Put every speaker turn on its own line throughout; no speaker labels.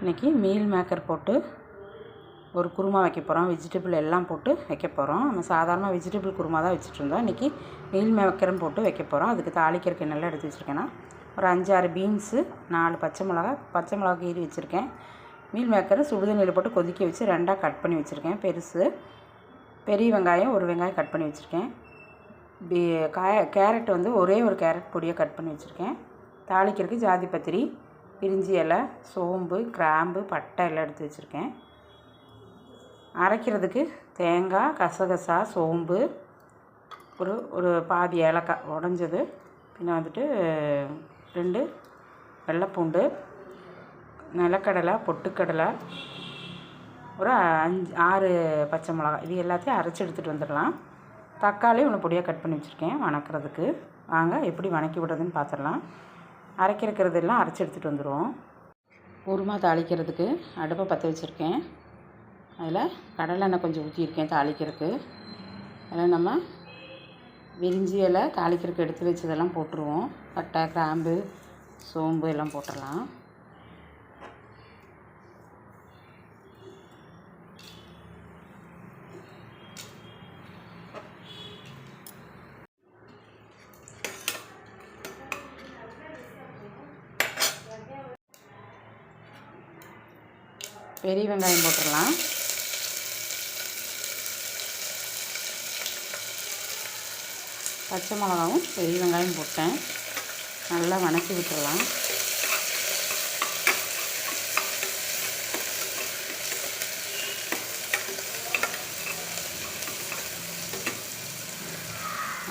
இன்றைக்கி meal maker போட்டு ஒரு குருமா வைக்க போகிறோம். வெஜிடபிள் எல்லாம் போட்டு வைக்க போகிறோம். நம்ம சாதாரண வெஜிடபிள் குருமா தான் வச்சுட்ருந்தோம். இன்றைக்கி மீல் மேக்கரும் போட்டு வைக்க போகிறோம். அதுக்கு தாளிக்கிறதுக்கு என்னெல்லாம் எடுத்து வச்சுருக்கேன்னா, ஒரு 5-6 பீன்ஸு, 4 பச்சை மிளகா கீறி வச்சுருக்கேன். மீல் மேக்கரை சுடுதண்ணியில் போட்டு கொதிக்க வச்சு 2ஆக கட் பண்ணி வச்சுருக்கேன். பெரிய வெங்காயம் ஒரு வெங்காயம் கட் பண்ணி வச்சுருக்கேன். கேரட் வந்து ஒரே ஒரு கேரட் பொடியாக கட் பண்ணி வச்சுருக்கேன். தாளிக்கிறதுக்கு ஜாதி பத்திரி, பிரிஞ்சி இலை, சோம்பு, கிராம்பு, பட்டை எல்லாம் எடுத்து வச்சுருக்கேன். அரைக்கிறதுக்கு தேங்காய், கசகசா, சோம்பு, ஒரு பாதி ஏலக்காய் உடஞ்சது, பின்ன வந்துட்டு 2 வெள்ளைப்பூண்டு, நிலக்கடலை, பொட்டுக்கடலை, ஒரு 6 பச்சை மிளகாய், இது எல்லாத்தையும் அரைச்சி எடுத்துகிட்டு வந்துடலாம். தக்காளி ஒன்று பொடியாக கட் பண்ணி வச்சுருக்கேன் வணக்கிறதுக்கு. வாங்க எப்படி வணக்கி விடுறதுன்னு பார்த்துடலாம். அரைக்கிறதெல்லாம் அரைச்சி எடுத்துகிட்டு வந்துடுவோம். குருமா தாளிக்கிறதுக்கு அடுப்பை பற்ற வச்சுருக்கேன். அதில் கடலெண்ணெய் கொஞ்சம் ஊற்றியிருக்கேன் தாளிக்கிறதுக்கு. அதில் நம்ம விரிஞ்சி இலை தாளிக்கிறதுக்கு எடுத்து வச்சதெல்லாம் போட்டுருவோம். பட்டை, கிராம்பு, சோம்பு எல்லாம் போட்டுடலாம். பெரிய வெங்காயம் போட்டுடலாம். பச்சை மிளகாவும் பெரிய வெங்காயம் போட்டேன். நல்லா வணக்கி விட்டுடலாம்.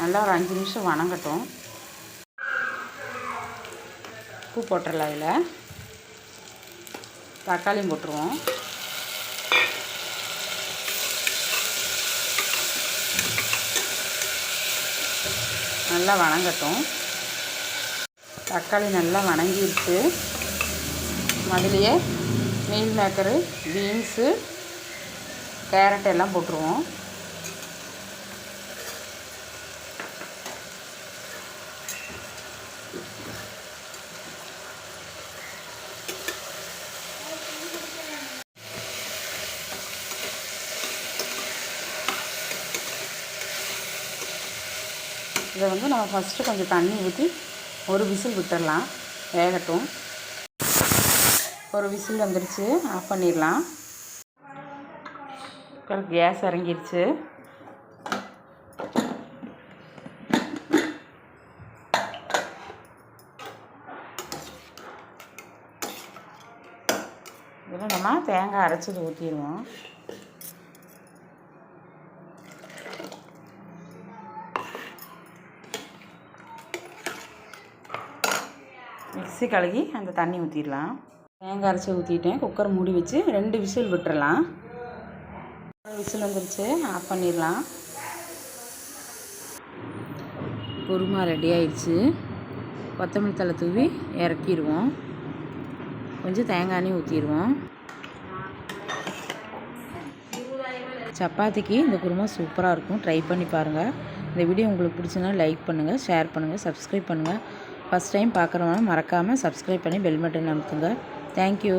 நல்லா ஒரு 5 நிமிஷம் வணங்கட்டும். உப்பு போட்டுடலாம். அதில் தக்காளியும் போட்டுருவோம். நல்லா வணங்கட்டும். தக்காளி நல்லா வணங்கிடுச்சு. அதிலேயே மீல் மேக்கரு, பீன்ஸு, கேரட் எல்லாம் போட்டுருவோம். இதை வந்து நம்ம ஃபஸ்ட்டு கொஞ்சம் தண்ணி ஊற்றி ஒரு விசில் விட்டுடலாம், வேகட்டும். ஒரு விசில் வந்துடுச்சு, ஆஃப் பண்ணிடலாம். கேஸ் இறங்கிடுச்சு. இதில் நம்ம தேங்காய் அரைச்சது ஊற்றிடுவோம். மிக்ஸி கழுகி அந்த தண்ணி ஊற்றிடலாம். தேங்காய் அரைச்சி ஊற்றிட்டேன். குக்கர் மூடி வச்சு 2 விசில் விட்டுறலாம். விசில் வந்துருச்சு, ஆஃப் பண்ணிடலாம். குருமா ரெடி ஆயிடுச்சு. கொத்தமல்லி தழை தூவி இறக்கிடுவோம். கொஞ்சம் தேங்காய் எண்ணெய் ஊற்றிடுவோம். சப்பாத்திக்கு இந்த குருமா சூப்பராக இருக்கும். ட்ரை பண்ணி பாருங்கள். இந்த வீடியோ உங்களுக்கு பிடிச்சதுன்னா லைக் பண்ணுங்கள், ஷேர் பண்ணுங்கள், சப்ஸ்கிரைப் பண்ணுங்கள். ஃபஸ்ட் டைம் பார்க்குறவங்க மறக்காமல் சப்ஸ்கிரைப் பண்ணி பெல் பட்டன் அமுத்துங்க. தேங்க்யூ.